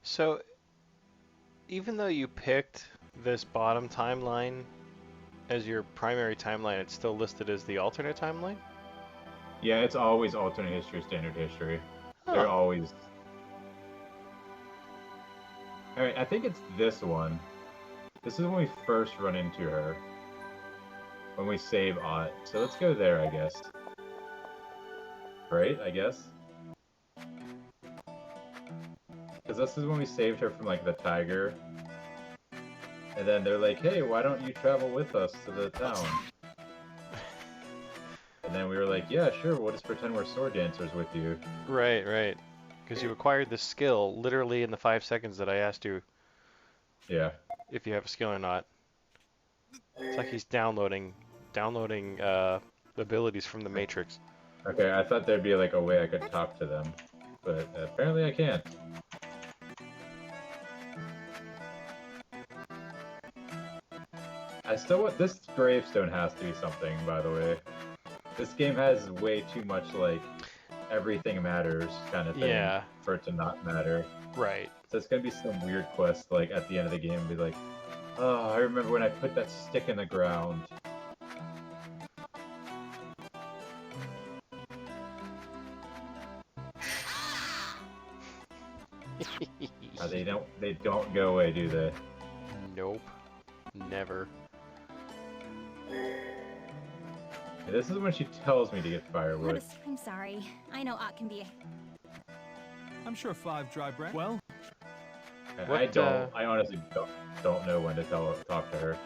So, even though you picked this bottom timeline as your primary timeline, it's still listed as the alternate timeline? Yeah, it's always alternate history, standard history. They're Huh. always... Alright, I think it's this one. This is when we first run into her. When we save Ott. So let's go there, I guess. Right, I guess? Because this is when we saved her from, like, the tiger. And then they're like, hey, why don't you travel with us to the town? And then we were like, yeah, sure, we'll just pretend we're sword dancers with you. Right, right. Because you acquired the skill literally in the 5 seconds that I asked you Yeah. if you have a skill or not. It's like he's downloading abilities from the Matrix. Okay, I thought there'd be, like, a way I could talk to them. But apparently I can't. I still want... This gravestone has to be something, by the way. This game has way too much, like, everything matters kind of thing for it to not matter. Right. So it's gonna be some weird quest, like, at the end of the game, be like, oh, I remember when I put that stick in the ground. They don't go away, do they? Nope. Never. This is when she tells me to get firewood. I'm sorry. I know Ott can be. I'm sure 5 dry bread. Well, I honestly don't know when to talk to her.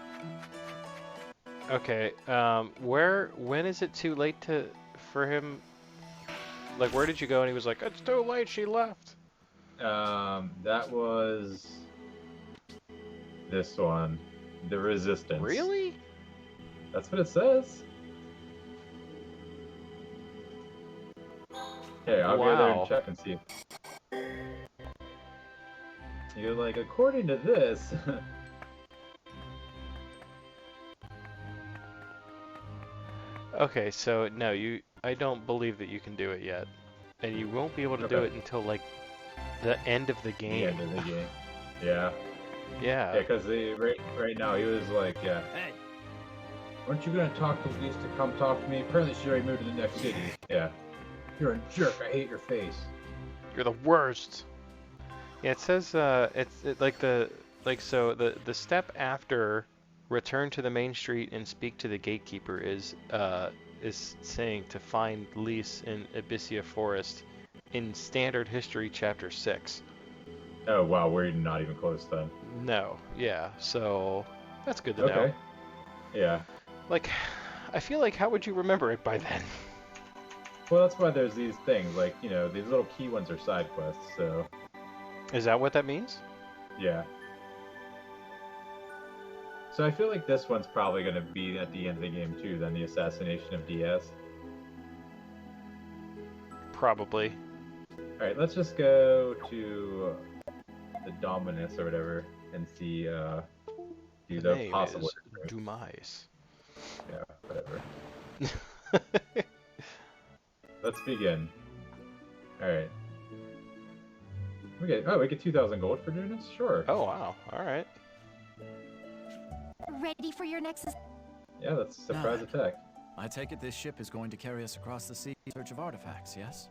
Okay. When is it too late for him? Like, where did you go? And he was like, "It's too late. She left." That was this one, the Resistance. Really? That's what it says. Okay, I'll go there and check and see. You're like, according to this. Okay, so no, I don't believe that you can do it yet, and you won't be able to do it until like the end of the game. The end of the game. Yeah. Yeah. Yeah, because right now he was like, yeah. Hey. Aren't you gonna talk to Lisa to come talk to me? Apparently she already moved to the next city. Yeah. You're a jerk. I hate your face. You're the worst. Yeah, it says so the step after return to the main street and speak to the gatekeeper is saying to find Lise in Abyssia Forest in Standard History Chapter 6. Oh wow, we're not even close then. No, yeah, so that's good to know. Yeah. Like, I feel like how would you remember it by then? Well, that's why there's these things, like, you know, these little key ones are side quests, so... Is that what that means? Yeah. So I feel like this one's probably going to be at the end of the game too, then the assassination of Diaz. Probably. Alright, let's just go to the Dominus or whatever and see, do the possible... Dumais. Yeah, whatever. Let's begin. Alright. We get 2,000 gold for doing this? Sure. Oh, wow. Alright. Ready for your next... Yeah, that's a surprise attack. I take it this ship is going to carry us across the sea in search of artifacts, yes?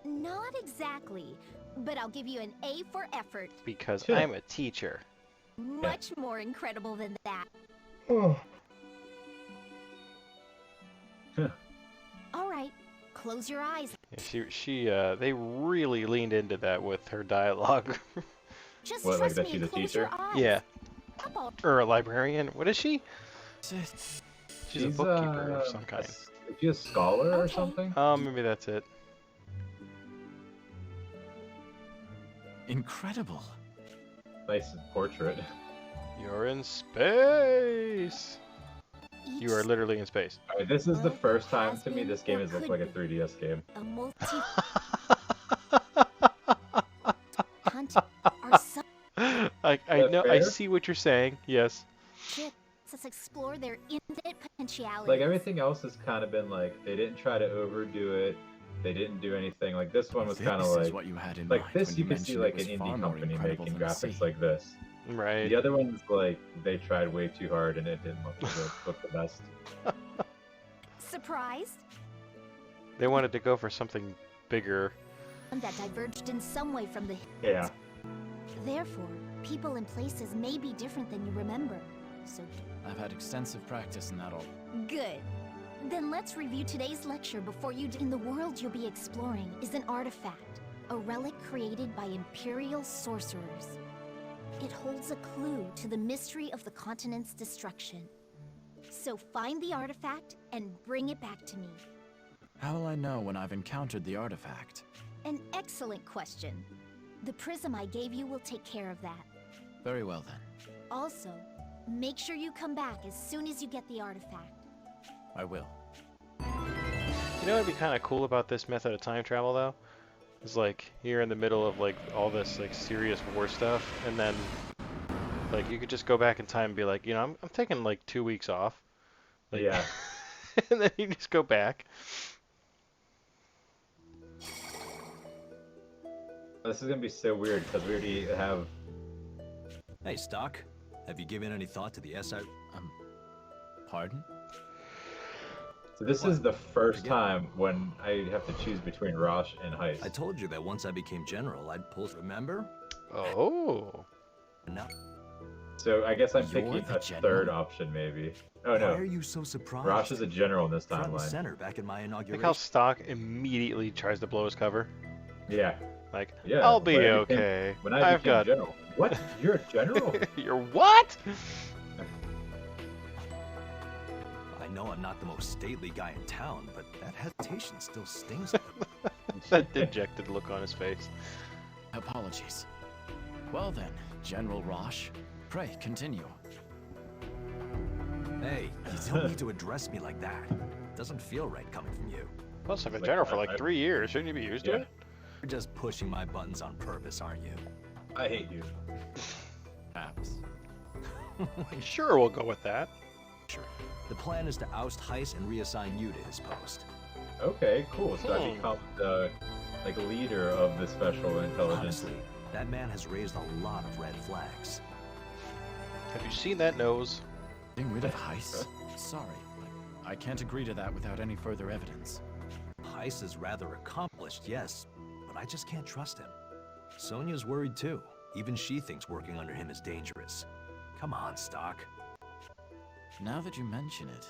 Not exactly, but I'll give you an A for effort. Because I'm a teacher. Much more incredible than that. Oh. All right, close your eyes. Yeah, they really leaned into that with her dialogue. Just what, like trust that me she's and a close teacher? your eyes. Yeah. Couple. Or a librarian. What is she? She's a bookkeeper of some kind. Is she a scholar or something? Oh, maybe that's it. Incredible. Nice portrait. You're in space. You are literally in space. Alright, this is the first time to me this game has looked like a 3DS game. A multi... Hunt our sub... I know. I fair? see what you're saying. Yes. Let's explore their infinite potentiality. Like everything else has kind of been like they didn't try to overdo it. They didn't do anything. Like this one was kind of This is like what you had in like mind this. when You could see mentioned like it an was far indie more company incredible making than the graphics sea. like this. Right. The other ones, like they tried way too hard and it didn't look the best. Surprised? They wanted to go for something bigger. That diverged in some way from the... Yeah. Therefore, people and places may be different than you remember. So I've had extensive practice in that all. good. Then let's review today's lecture before you... In the world you'll be exploring is an artifact, a relic created by Imperial sorcerers. It holds a clue to the mystery of the continent's destruction. So find the artifact and bring it back to me. How will I know when I've encountered the artifact? An excellent question. The prism I gave you will take care of that. Very well then. Also, make sure you come back as soon as you get the artifact. I will. You know what'd be kind of cool about this method of time travel, though? It's like, you're in the middle of, like, all this, like, serious war stuff, and then, like, you could just go back in time and be like, you know, I'm taking, like, 2 weeks off. Like, Yeah. and then you just go back. This is gonna be so weird because we already have. Hey, Stock. Have you given any thought to the SI? Pardon? So this is the first time when I have to choose between Rosh and Heist. I told you that once I became general, I'd pull. Remember? Oh. No. So I guess I'm You're picking the a general? third option, maybe. Oh Why are no, you so surprised? Rosh is a general in this front and timeline. center back in my Like inauguration. how Stock immediately tries to blow his cover. Yeah, Like, yeah. I'll be when I okay. When I I've became got... general. What? You're a general? You're what? I know I'm not the most stately guy in town, but that hesitation still stings. That dejected look on his face. Apologies. Well then, General Rosh, pray continue. Hey, you don't need to address me like that. Doesn't feel right coming from you. Plus, I've been Like, general for like 3 years. Shouldn't you be used to Yeah. it? You're just pushing my buttons on purpose, aren't you? I hate you. Perhaps. Sure, we'll go with that. Sure. The plan is to oust Heist and reassign you to his post. Okay, cool. So I become the like leader of the special intelligence. Honestly, that man has raised a lot of red flags. Have you seen that nose? Getting rid of Heist? Sorry, but I can't agree to that without any further evidence. Heist is rather accomplished, yes, but I just can't trust him. Sonia's worried too. Even she thinks working under him is dangerous. Come on, Stock. Now that you mention it,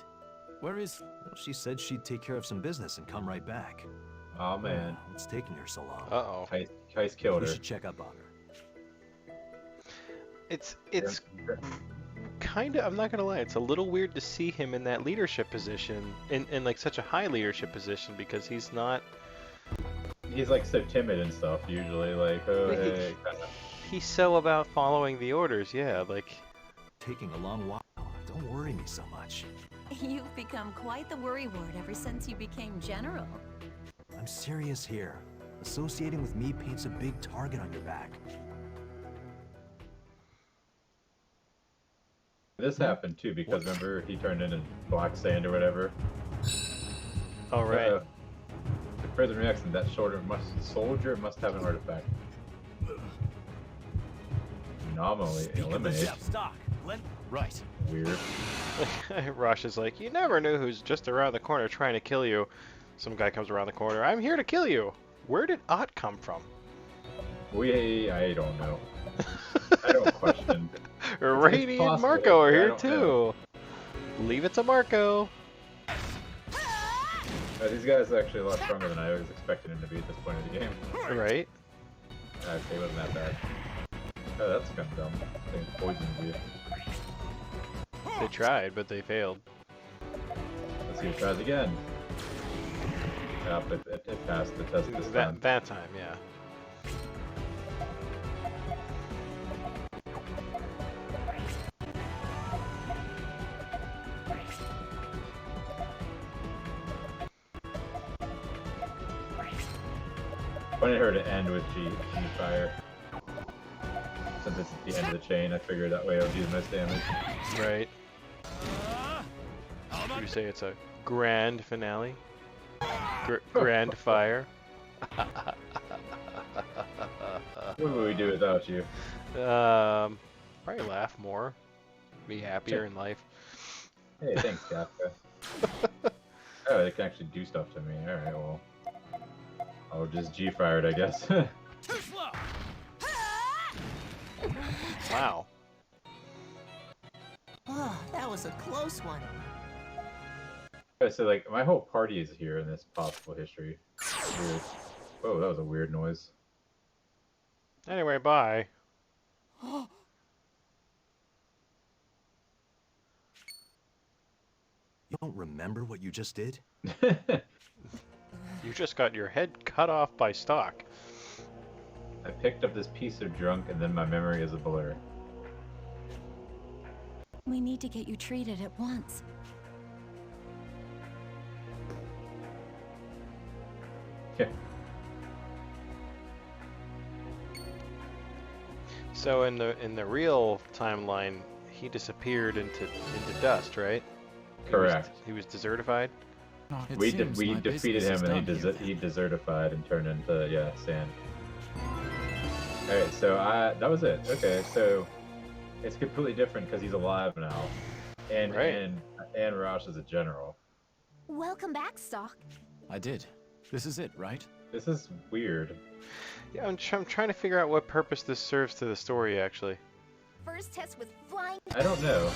where is... Well, she said she'd take care of some business and come right back. Oh man, What's taking her so long? Uh-oh. Heist killed We her. should check up on her. It's kind of, I'm not gonna lie, it's a little weird to see him in that leadership position, in like such a high leadership position, because he's not... He's like so timid and stuff usually. Like, oh But hey, kinda. He's so about following the orders, yeah, like... Taking a long while. Don't worry me so much. You've become quite the worrywart ever since you became general. I'm serious here. Associating with me paints a big target on your back. This happened too because remember he turned into black sand or whatever. All right. The prison reaction. That soldier must have an artifact. Nominally eliminate. Stock. Right. Weird. Rosh is like, you never knew who's just around the corner trying to kill you. Some guy comes around the corner, I'm here to kill you. Where did Ott come from? I don't know. I don't question. Rainy and possible, Marco are but I here don't too. know. Leave it to Marco. These guys are actually a lot stronger than I was expecting them to be at this point of the game. Right? They wasn't that bad. Oh, that's kind of dumb. They poisoned you. They tried, but they failed. Let's see who tries again. Yeah, but it passed the test this time. That time, yeah. Wanted her to end with G fire. Since it's at the end of the chain, I figured that way it would do the most damage. Right. Would you say it's a grand finale? Grand fire. What would we do without you? Probably laugh more. Be happier in life. Hey, thanks, Kafka. Oh, they can actually do stuff to me. Alright, well. I'll just G-fire it, I guess. Wow. Oh, that was a close one. So, like, my whole party is here in this possible history. Weird. Whoa, that was a weird noise. Anyway, bye. You don't remember what you just did? You just got your head cut off by Stock. I picked up this piece of junk and then my memory is a blur. We need to get you treated at once. Okay. So in the real timeline, he disappeared into dust, right? Correct. He was desertified. We defeated him and he desertified and turned into sand. Alright, so that was it. Okay, so it's completely different because he's alive now, and Rosh is a general. Welcome back, Stock. I did. This is it, right? This is weird. Yeah, I'm trying to figure out what purpose this serves to the story, actually. First test with flying. I don't know.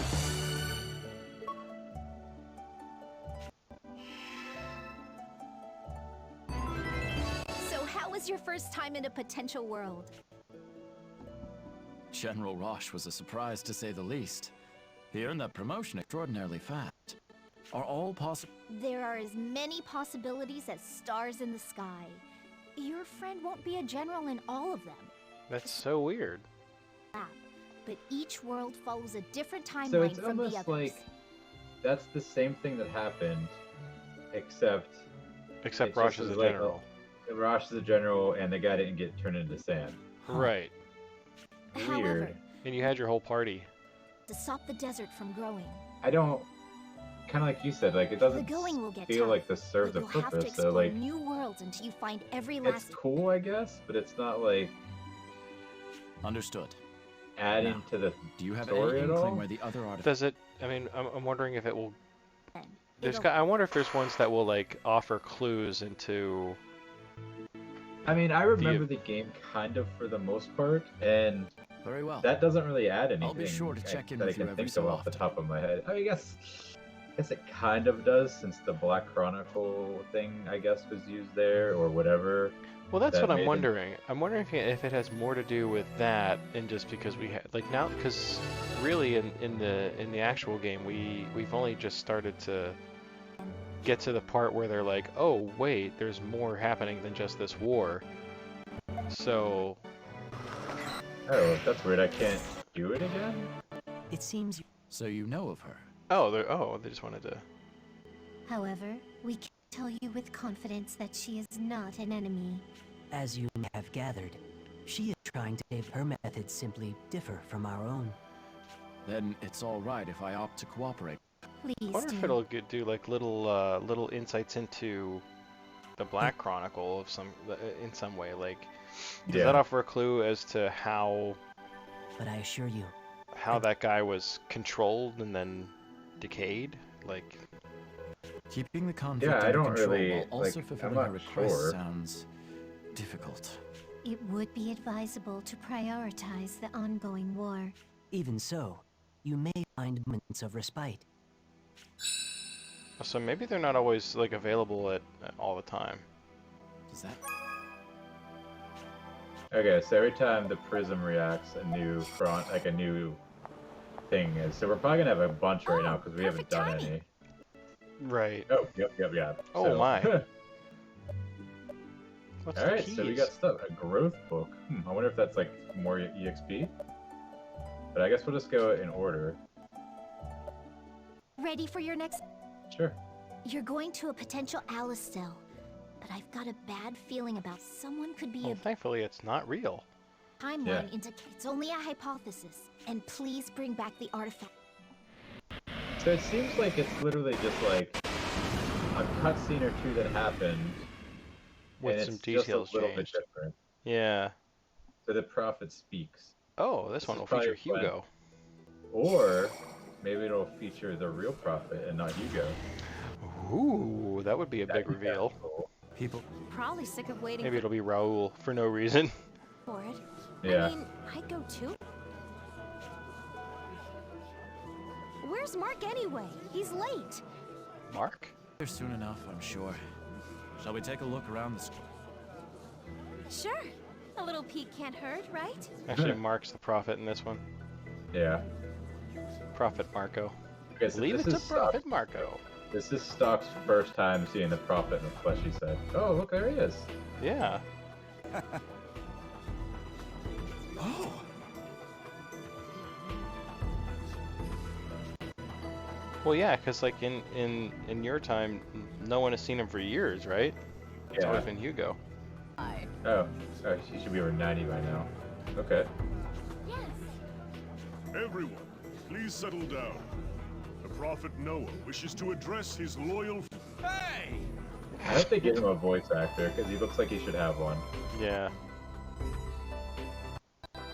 So how was your first time in a potential world? General Rosh was a surprise to say the least. He earned that promotion extraordinarily fast. Are all possible? There are as many possibilities as stars in the sky. Your friend won't be a general in all of them. That's so weird. But each world follows a different So timeline it's from the almost others. like that's the same thing that happened, except Rosh is a general. Rosh is a general, and the guy didn't get turned into sand. Right. However, Weird. And you had your whole party. to stop the desert from growing, I don't. Kind of like you said, like it doesn't the going will get feel tough, like this serves but a you'll have to purpose. explore So like, new worlds until you find every it's last. cool, I guess, but it's not like Understood. adding Now, to the Do you have story any at all. inkling where the other artifacts? Does it? I mean, I'm wondering if it will. It'll- I wonder if there's ones that will like offer clues into. I mean, I remember the game kind of for the most part, and Very well. that doesn't really add anything. I'll be sure to check in that I with you can every think so of off the often. top of my head. I guess it kind of does, since the Black Chronicle thing, I guess, was used there or whatever. Well, that's that what I'm made it- wondering. I'm wondering if it has more to do with that, and just because we had like now, because really in the actual game we've only just started to get to the part where they're like, oh wait, there's more happening than just this war. So Oh, that's weird. I can't do it again? It seems So you know of her? they just wanted to. However, we can tell you with confidence that she is not an enemy. As you may have gathered, she is trying to save her methods simply differ from our own. Then it's all right if I opt to cooperate. Please I wonder if do. it'll do like little insights into the Black Chronicle of in some way. Like, does that offer a clue as to how But I assure you, that guy was controlled and then decayed? Like, Keeping the conflict Yeah, I under don't control really, while also like, fulfilling I'm her not request sure. sounds difficult. It would be advisable to prioritize the ongoing war. even so, you may find moments of respite. so maybe they're not always like available at all the time. Does that? Okay, so every time the prism reacts, a new thing is. So we're probably gonna have a bunch right now because we haven't perfect done timing. any. Right. Oh, yep. Oh, So- my. What's All the right, keys? so we got stuff. A growth book. I wonder if that's like more EXP. But I guess we'll just go in order. Ready for your next? Sure. You're going to a potential Alistel, but I've got a bad feeling about someone could be Well, a thankfully it's not real. timeline Yeah. indicates only a hypothesis. And please bring back the artifact. So it seems like it's literally just like a cutscene or two that happened, with and some it's just a details little bit changed. different. Yeah. So the prophet speaks. Oh, this one will feature Hugo. Or maybe it'll feature the real prophet and not Hugo. Ooh, that would be a big reveal. Cool. People Probably sick of waiting Maybe it'll be Raoul for no reason. for it. Yeah. I mean, I'd go too. Where's Mark anyway? He's late. Mark? Here soon enough, I'm sure. Shall we take a look around the school? Sure. A little peek can't hurt, right? Actually, Mark's the prophet in this one. Yeah. Prophet Marco. Okay, so Leave it to Prophet Marco. This is Stock's first time seeing the prophet in the flesh, he said. Oh, look, there he is. Yeah. Oh! Well, yeah, because like in your time, no one has seen him for years, right? It's Yeah. always been Hugo. Oh, she should be over 90 by now. Okay. Yes. Everyone, please settle down. The Prophet Noah wishes to address his loyal... Hey! I hope they give him a voice actor, because he looks like he should have one. Yeah.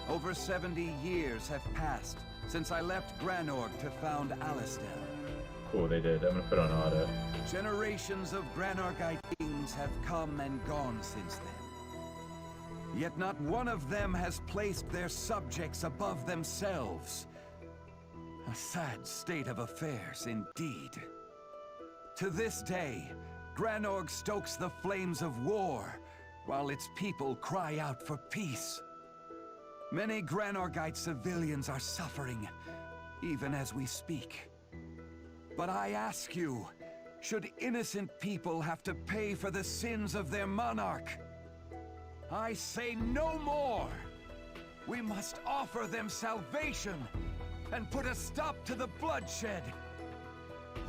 Over 70 years have passed since I left Granorg to found Alistel. Cool, they did. I'm gonna put on auto. Generations of Granorgite kings have come and gone since then. Yet not one of them has placed their subjects above themselves. A sad state of affairs indeed. To this day, Granorg stokes the flames of war, while its people cry out for peace. Many Granorgite civilians are suffering, even as we speak. But I ask you, should innocent people have to pay for the sins of their monarch? I say no more! We must offer them salvation and put a stop to the bloodshed.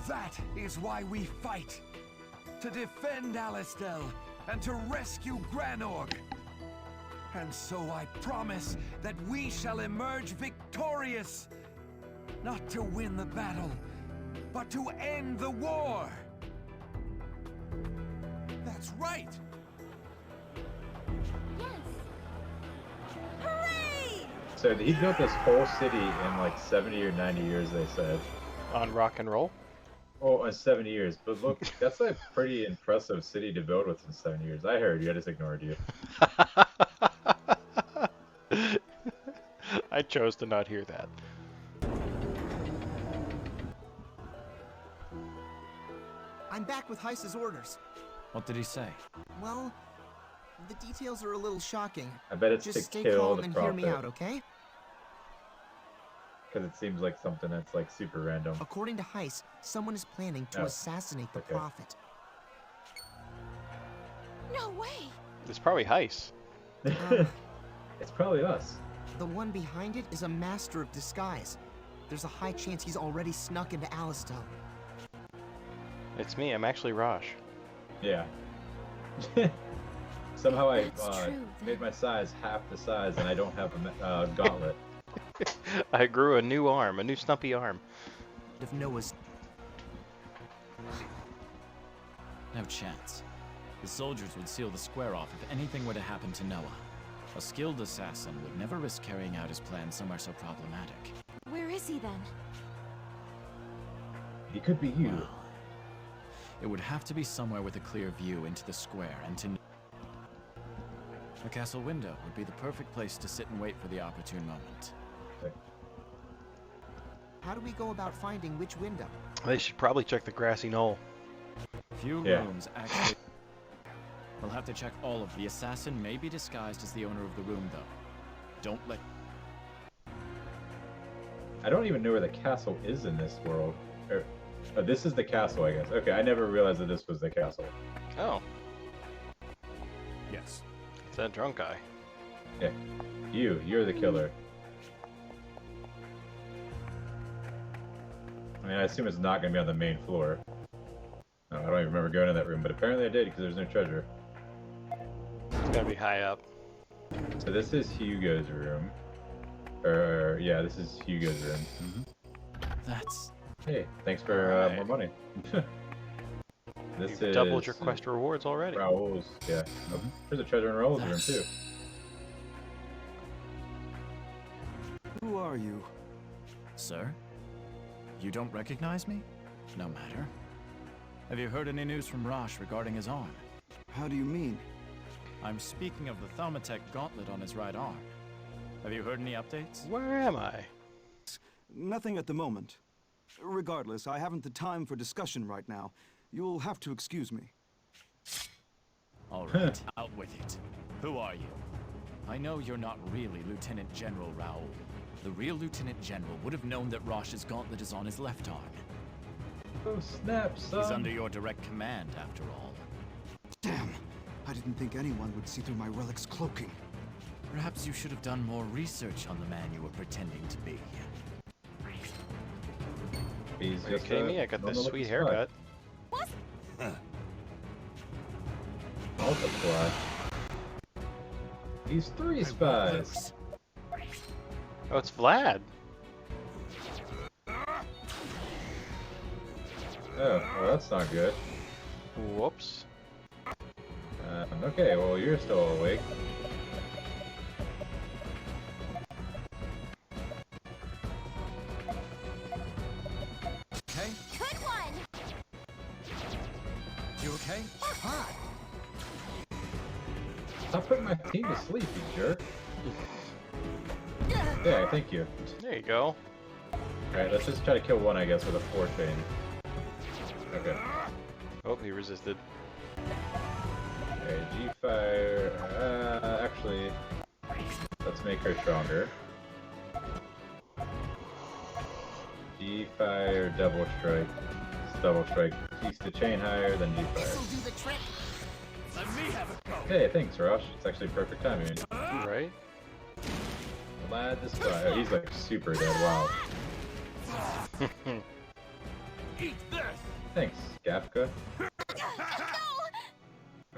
That is why we fight. To defend Alistel and to rescue Granorg. And so I promise that we shall emerge victorious. Not to win the battle, but to end the war. That's right. Yes. Hooray! So he built this whole city in like 70 or 90 years, they said. On rock and roll. Oh, in 70 years. But look, that's a pretty impressive city to build within 7 years. I heard you, I just ignored you. I chose to not hear that. I'm back with Heiss's orders. What did he say? Well, the details are a little shocking. I bet it's Just to stay kill calm the and prophet. hear me out, okay? Because it seems like something that's like super random. According to Heiss, someone is planning to Oh, assassinate the okay. prophet. No way! It's probably Heiss. It's probably us. The one behind it is a master of disguise. There's a high chance he's already snuck into Alistel. It's me. I'm actually Rosh. Yeah. Somehow I That's true, made my size half the size and I don't have a gauntlet. I grew a new arm, a new stumpy arm. If Noah's No chance. The soldiers would seal the square off if anything were to happen to Noah. A skilled assassin would never risk carrying out his plan somewhere so problematic. Where is he then? He could be you. Well, it would have to be somewhere with a clear view into the square and to... A castle window would be the perfect place to sit and wait for the opportune moment. how do we go about finding which window? They should probably check the grassy knoll. Few Yeah. rooms actually... We'll have to check all of them. The assassin may be disguised as the owner of the room, though. Don't let... I don't even know where the castle is in this world. Oh, this is the castle, I guess. Okay, I never realized that this was the castle. Oh, Yes. it's that drunk guy. Yeah. You're the killer. I mean, I assume it's not going to be on the main floor. Oh, I don't even remember going in that room, but apparently I did because there's no treasure. It's gotta be high up. So this is Hugo's room. Yeah, this is Hugo's room. That's... Hey, thanks for Alright. more money. You've doubled your quest rewards already. Raoul's, yeah. Oh, there's a treasure in Raoul's room too. Who are you? Sir? You don't recognize me? No matter. Have you heard any news from Rosh regarding his arm? How do you mean? I'm speaking of the Thaumatek gauntlet on his right arm. Have you heard any updates? Where am I? Nothing at the moment. Regardless, I haven't the time for discussion right now. You'll have to excuse me. All right, out with it. Who are you? I know you're not really Lieutenant General Raoul. The real Lieutenant General would have known that Rosh's gauntlet is on his left arm. Oh snap, son. He's under your direct command, after all. Damn! I didn't think anyone would see through my relic's cloaking. Perhaps you should have done more research on the man you were pretending to be. He's Are you kidding me? I got this sweet haircut. What? Multiply. He's 3 spies. Oh, it's Vlad. Oh, well, that's not good. Whoops. Okay, well, you're still awake. Okay? Good one! You okay? Hot! Stop putting my team to sleep, you jerk. Yeah, thank you. There you go. Alright, let's just try to kill one, I guess, with a 4 chain. Okay. Oh, he resisted. Okay, G-Fire. Actually, let's make her stronger. G-Fire, Double Strike. It's Double Strike. Keeps the chain higher than G-Fire. This'll do the trick. Let me have a go. Hey, thanks, Rosh. It's actually perfect timing. Right? Glad this guy. Oh, he's like super dead. Wow. Eat this. Thanks, Gapka.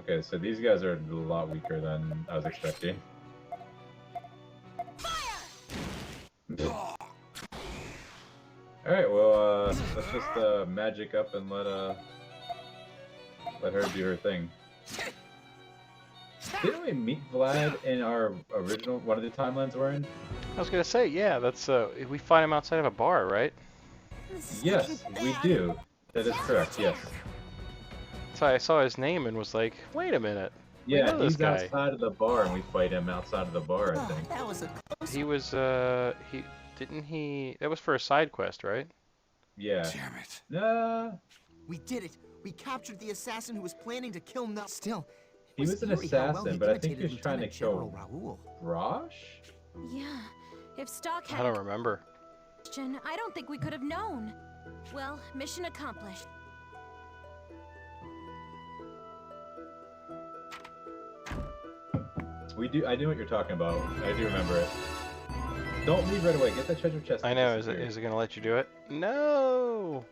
Okay, so these guys are a lot weaker than I was expecting. Alright, well, let's just magic up and let her do her thing. Didn't we meet Vlad in our original, one of the timelines we're in? I was gonna say, yeah, that's we find him outside of a bar, right? Yes, we do. That is correct, yes. So I saw his name and was like, wait a minute. we Yeah, know this he's guy. outside of the bar and we fight him outside of the bar, I Oh, think. that was a close He was that was for a side quest, right? Yeah. Damn it. Nah. We did it. We captured the assassin who was planning to kill Nell. Still, He was an eerie how well assassin, he but I think he imitated was trying to Lieutenant General kill Raoul. Rosh? Yeah. If Stock I had don't a remember. question, I don't think we could have known. Well, mission accomplished. I knew what you're talking about. I do remember it. Don't leave right away. Get that treasure chest. I know. Is it gonna let you do it? No.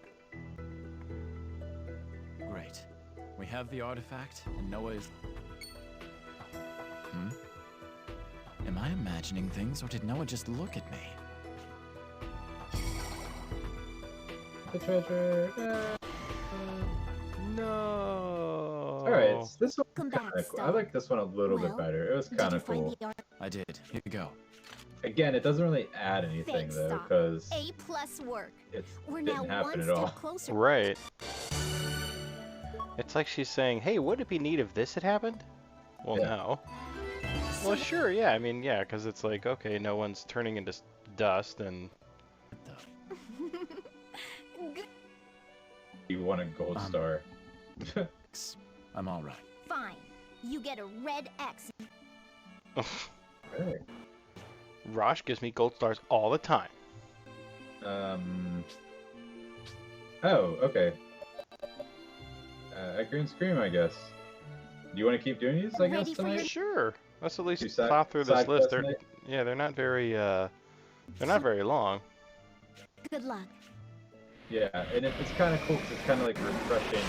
Great. We have the artifact, and Noah is... Am I imagining things, or did Noah just look at me? The treasure. No. Alright, this one Welcome kinda back, cool. I Star. like this one a little bit Well, better. It was Did kind you of find cool. the art? I did. Here you go. Again, it doesn't really add anything Thanks, though, Doc. because A+ work. it We're now didn't happen one at step all. closer. Right. It's like she's saying, "Hey, would it be neat if this had happened?" Well, Yeah. no. Well, sure, yeah. I mean, yeah, because it's like, okay, no one's turning into dust, and You won a gold star. I'm all right. Fine. You get a red X. Alright. Rosh gives me gold stars all the time. Oh, okay. Echo and Scream, I guess. Do you want to keep doing these, I guess, Ready for your- tonight? Sure. Let's at least Do side- plow through this side list. quests tonight? Yeah, they're not very long. Good luck. Yeah, and it's kind of cool because it's kind of like refreshing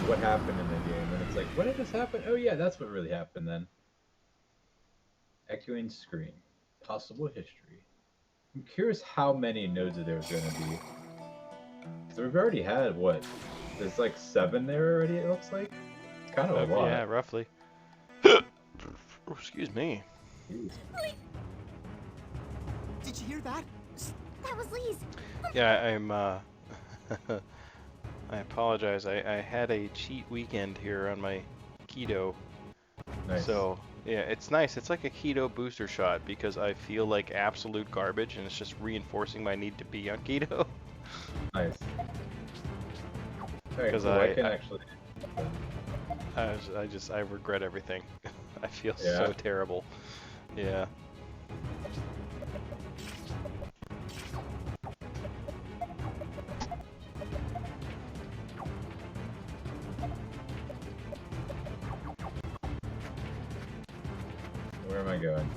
what happened in the game. And it's like, when did this happen? Oh yeah, that's what really happened then. Echoing Scream. Possible history. I'm curious how many nodes there's going to be. So we've already had, what, There's like 7 there already, it looks like. It's kind of a lot. Yeah, roughly. Excuse me. Jeez. Did you hear that? That was Lee's. Yeah, I'm, I apologize. I had a cheat weekend here on my keto. Nice. So, yeah, it's nice. It's like a keto booster shot because I feel like absolute garbage and it's just reinforcing my need to be on keto. Nice. Because cool. I can actually... I regret everything. I feel Yeah. so terrible. Yeah. Where am I going?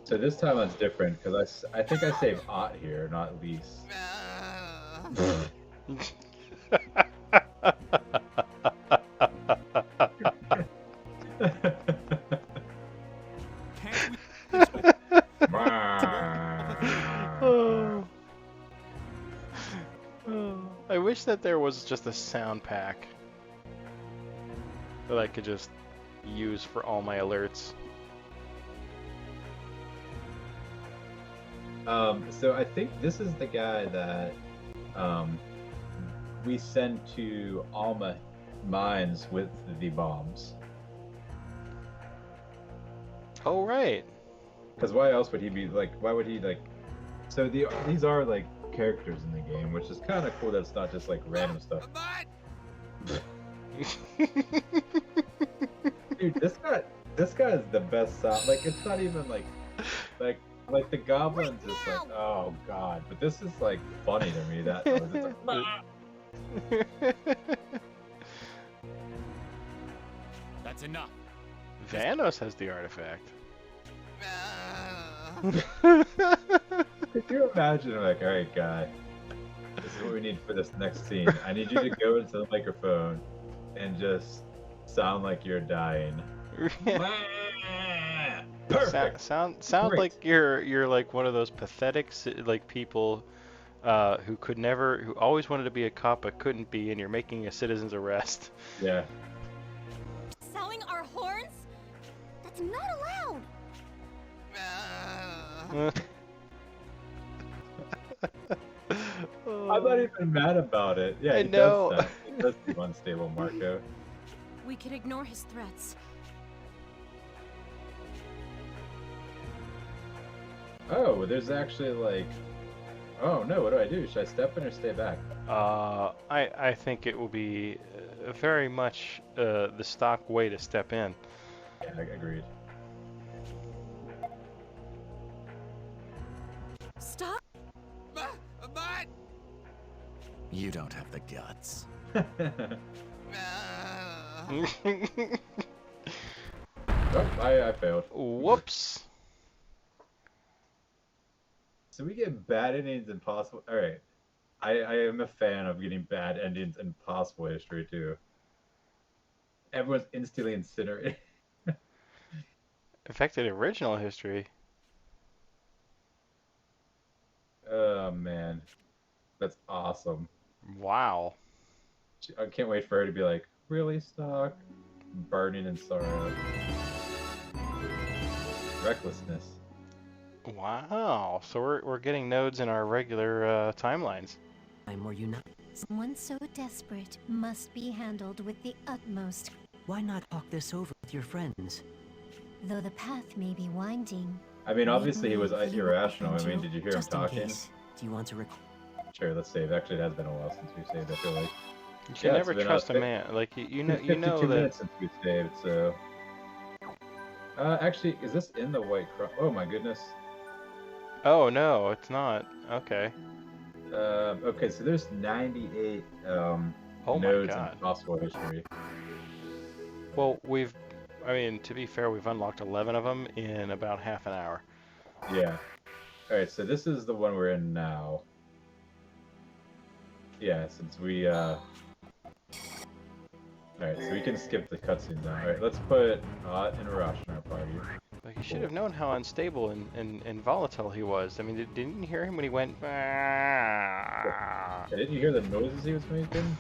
So this time it's different because I think I saved Ott here, not Lise. I wish that there was just a sound pack that I could just use for all my alerts. So I think this is the guy that we send to Alma mines with the bombs. Oh, right. Because why else would he be like? Why would he like? So these are like characters in the game, which is kind of cool. That it's not just like random stuff. Dude, this guy is the best sound. Like it's not even like the goblins is like, oh god, but this is like funny to me. That it's like, That's enough. Vanos has the artifact. could you imagine like, all right, guy, this is what we need for this next scene. I need you to go into the microphone and just sound like you're dying. Perfect. Sound Great. like you're like one of those pathetic like people who always wanted to be a cop but couldn't be, and you're making a citizen's arrest. Yeah. Sowing our horns? That's not allowed. I'm not even mad about it. Yeah, I he know. does that. He does seem unstable, Marco. We could ignore his threats. Oh, there's actually like... Oh no, what do I do? Should I step in or stay back? I think it will be very much the stock way to step in. Yeah, I agreed. Stop! You don't have the guts. Oh, I failed. Whoops. So we get bad endings in Possible... Alright. I am a fan of getting bad endings in Possible History, too. Everyone's instantly incinerated. Affected original history. Oh, man. That's awesome. Wow. I can't wait for her to be like, really, Stock? Burning in sorrow. Recklessness. Wow. So we're getting nodes in our regular timelines. I'm more united. Someone so desperate must be handled with the utmost. Why not talk this over with your friends? Though the path may be winding. I mean, obviously he was believe you irrational. I will mean, did you hear him Just in talking? case. Do you want to Sure, let's save. Actually, it has been a while since we saved, I feel like. You should never it's been, trust a man. Like you know 52 that. minutes since we saved, so... actually, is this in the White Cross? Oh my goodness. Oh no, it's not. Okay. Okay, so there's 98 Oh my nodes God. in Possible History. Well, I mean, to be fair, we've unlocked 11 of them in about half an hour. Yeah. Alright, so this is the one we're in now. Yeah, since we, Alright, so we can skip the cutscenes now. Alright, let's put Ott and Arash in our party. Like, you should have known how unstable and volatile he was. I mean, didn't you hear him when he went? Didn't you hear the noises he was making?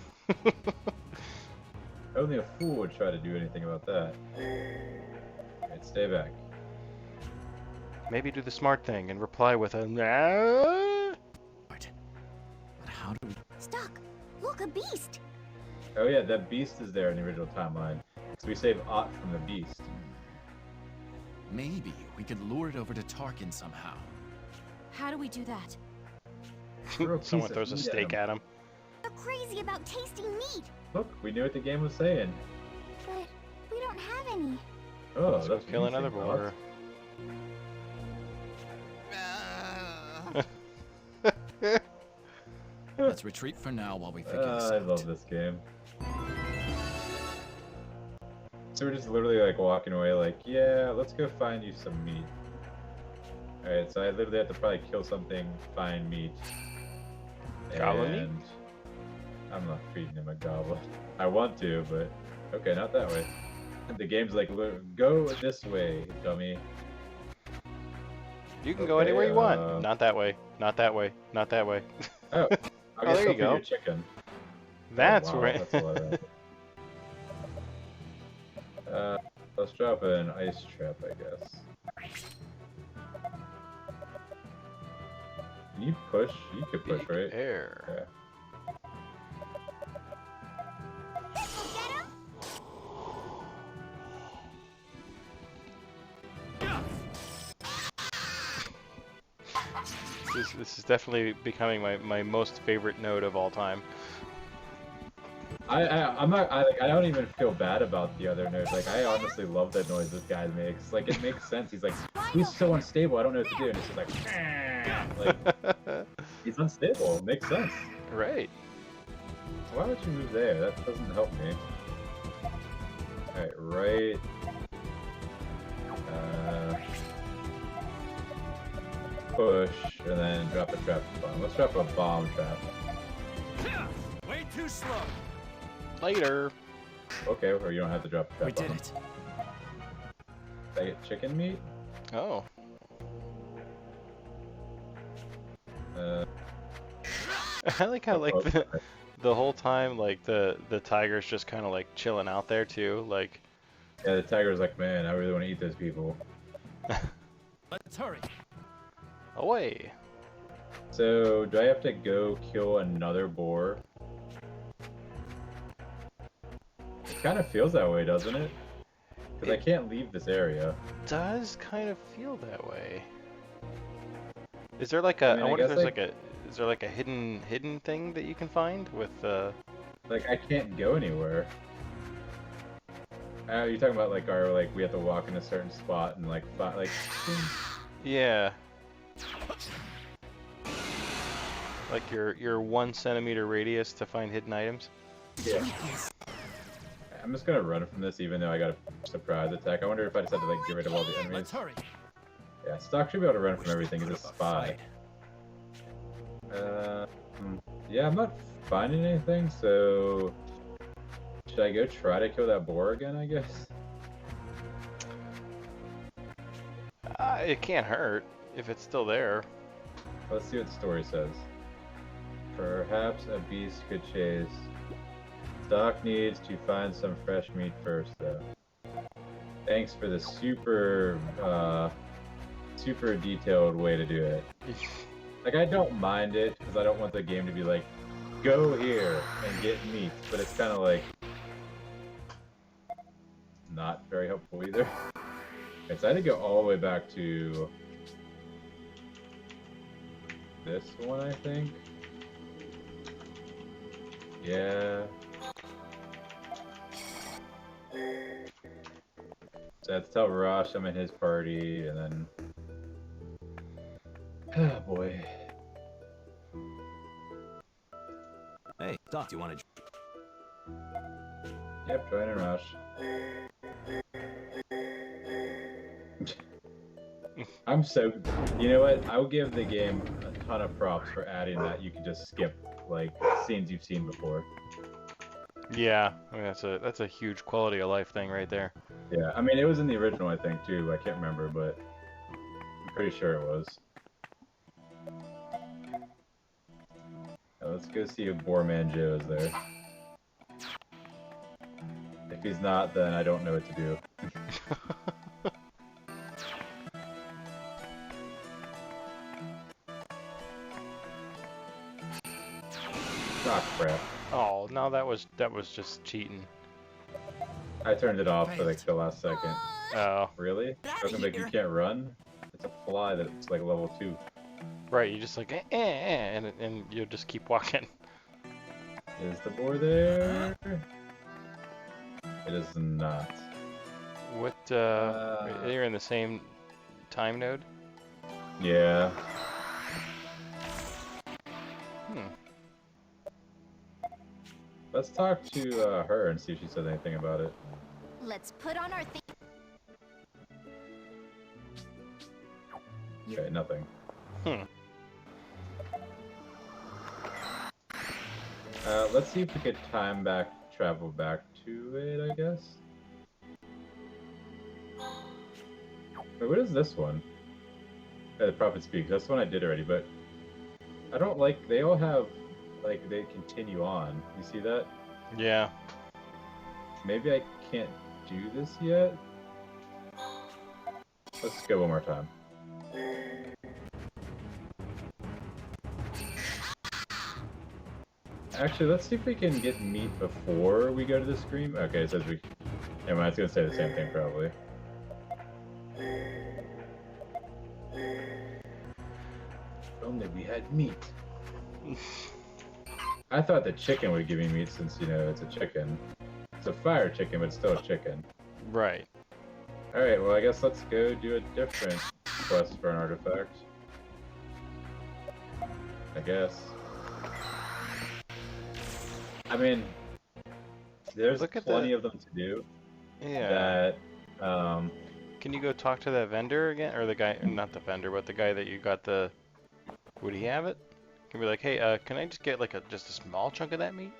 Only a fool would try to do anything about that. Alright, stay back. Maybe do the smart thing and reply with a. But how do we? Stuck! Look, a beast! Oh yeah, that beast is there in the original timeline. So we save Ott from the beast. Maybe we could lure it over to Tarkin somehow. How do we do that? Throw a piece Someone of throws a meat steak at him. They're crazy about tasting meat, Look, we knew what the game was saying. but we don't have any. Oh, Let's go that's kill another interesting, boar. Let's retreat for now while we figure this I out. love this game. So we're just literally like walking away like, yeah, let's go find you some meat. Alright, so I literally have to probably kill something, find meat. Goblin meat? And I'm not feeding him a goblin. I want to, but okay, not that way. The game's like, go this way, dummy. You can go Okay, anywhere you want. Not that way. Not that way. Not that way. Oh, I Oh, guess there I'll you feed your go. chicken. That's Oh, wow, right. that's a lot of that. Let's drop an ice trap, I guess. Can you push? You could push, right? Air. Yeah. This is definitely becoming my most favorite node of all time. I'm not. I don't even feel bad about the other nodes. Like I honestly love the noise this guy makes. Like it makes sense. He's like, he's so unstable. I don't know what to do. And it's just like he's unstable. It makes sense. Right. Why would you move there? That doesn't help me. All right, right. Push and then drop a trap bomb. Let's drop a bomb trap. Way too slow. Later. Okay, or you don't have to drop a trap We did bomb. it. Did I get chicken meat? Oh. I like how like the whole time like the tiger's just kind of like chilling out there too. Like. Yeah, the tiger's like, man, I really want to eat those people. Let's hurry. Away. So, do I have to go kill another boar? It kind of feels that way, doesn't it? Because I can't leave this area. Does kind of feel that way. Is there like a? I mean, I wonder if guess, there's like- like a. Is there like a hidden thing that you can find with Like, I can't go anywhere. You're talking about like we have to walk in a certain spot and like Yeah. Like your 1 centimeter radius to find hidden items. Yeah. I'm just gonna run from this even though I got a surprise attack. I wonder if I just had to like get rid of all the enemies. Let's hurry. Yeah, Stock should be able to run from everything. He's a spy. Yeah, I'm not finding anything, so should I go try to kill that boar again, I guess? It can't hurt if it's still there. Let's see what the story says. Perhaps a beast could chase. Stock needs to find some fresh meat first, though. Thanks for the super detailed way to do it. Like, I don't mind it, because I don't want the game to be like, go here and get meat, but it's kind of like, not very helpful either. Okay, so I had to go all the way back to this one, I think. Yeah. So I have to tell Rosh I'm in his party, and then... Oh boy. Hey, Doc, do you want to... Yep, join Rosh. I'm so... You know what? I will give the game a ton of props for adding that you can just skip, like, scenes you've seen before. Yeah, I mean, that's a huge quality of life thing right there. Yeah, I mean, it was in the original, I think, too. I can't remember, but I'm pretty sure it was. Let's go see if Boorman Joe is there. If he's not, then I don't know what to do. Ah, crap. Oh, no, that was just cheating. I turned it off for like the last second. Oh. Really? Doesn't make you can't run? It's a fly that's like level 2. Right, you just like and you just keep walking. Is the boar there? It is not. What you're in the same time node? Yeah. Let's talk to her and see if she says anything about it. Let's put on our thing. Okay, nothing. Let's see if we could travel back to it, I guess. Wait, what is this one? The Prophet Speaks. That's the one I did already, but I don't like, they all have, like, they continue on. You see that? Yeah. Maybe I can't do this yet? Let's go one more time. Actually, let's see if we can get meat before we go to the scream. Okay, it says we... Never mind, it's gonna say the same thing, probably. If only we had meat. I thought the chicken would give me meat since, you know, it's a chicken. It's a fire chicken, but it's still a chicken. Right. Alright, well, I guess let's go do a different quest for an artifact. I guess. I mean, there's plenty of them to do. Yeah. That, Can you go talk to that vendor again? Or the guy, not the vendor, but the guy that you got the... Would he have it? Can be like, hey, can I just get like just a small chunk of that meat?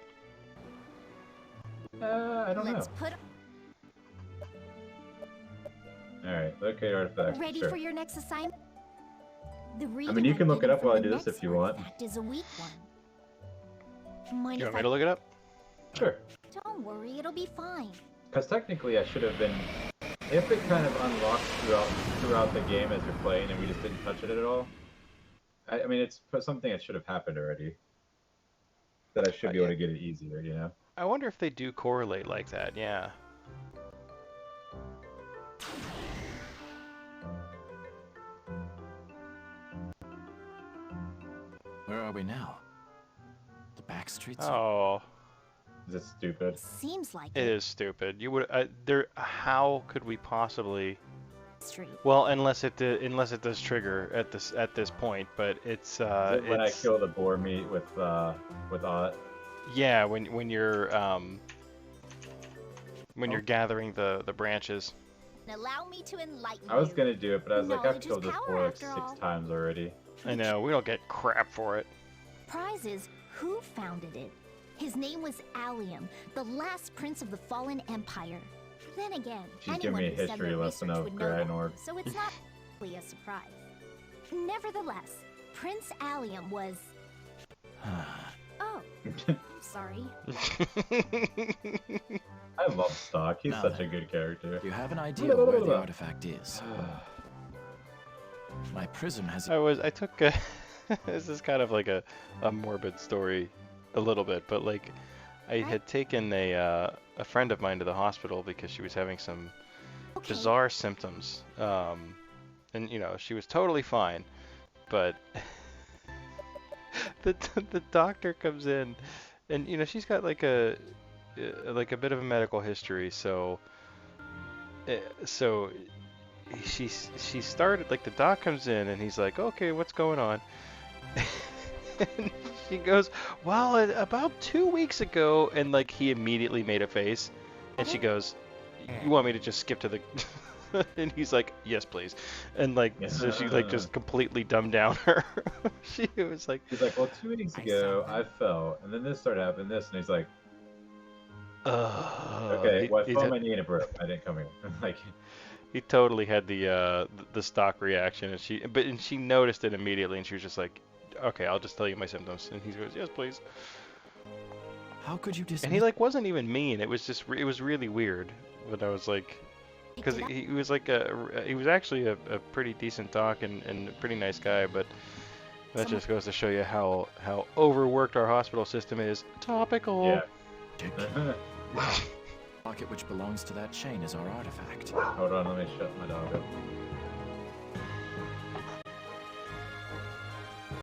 I don't know. Alright, locate artifact. Ready sure. for your next assignment? The I mean, you can look it up while I do this next if you want. artifact is a weak one. Mind You if want me to look it up? Sure. Don't worry, it'll be fine. Because technically I should have been... If it kind of unlocks throughout the game as you're playing and we just didn't touch it at all, I mean, it's something that should have happened already. That I should be able to get it easier, you know? I wonder if they do correlate like that, yeah. Where are we now? The back streets? Oh. Is it stupid? Seems like It is stupid. You would how could we possibly? Street. Well, unless it does trigger at this point, but it's Is it when I kill the boar meat with Ott? Yeah, when you're gathering the branches. Allow me to enlighten I was you. gonna do it, but I was like, I've Knowledge is killed this power boar like after 6 all. times already. I know, we don't get crap for it. Prize is who founded it. His name was Allium, the last prince of the fallen empire. Then again, She's giving me a anyone who's done history their lesson research of would know that, Graynor. so it's not really a surprise. Nevertheless, Prince Allium was... Oh, I'm sorry. I love Stock. He's Now such then, a good character. You have an idea of where the artifact is. My prism has... I took a this is kind of like a morbid story a little bit, but like I had taken a friend of mine to the hospital because she was having some bizarre symptoms. And you know, she was totally fine, but the doctor comes in and you know, she's got like a bit of a medical history, so she started, like, the doc comes in and he's like, okay, what's going on? And she goes, well, about 2 weeks ago, and like he immediately made a face, and she goes, you want me to just skip to the and he's like, yes please, and like so she like just completely dumbed down her. She was like, he's like, well, 2 weeks ago I fell and then this started happening, this, and he's like, Okay, what phone I need a brew? I didn't come here. Like, he totally had the stock reaction, and she noticed it immediately, and she was just like, "Okay, I'll just tell you my symptoms." And he goes, "Yes, please." How could you dismiss? And he like wasn't even mean. It was just it was really weird. But I was like, because he was like he was actually a pretty decent talk and a pretty nice guy, but that just goes to show you how overworked our hospital system is. Topical. Yeah. Pocket which belongs to that chain is our artifact. Hold on, let me shut my dog up.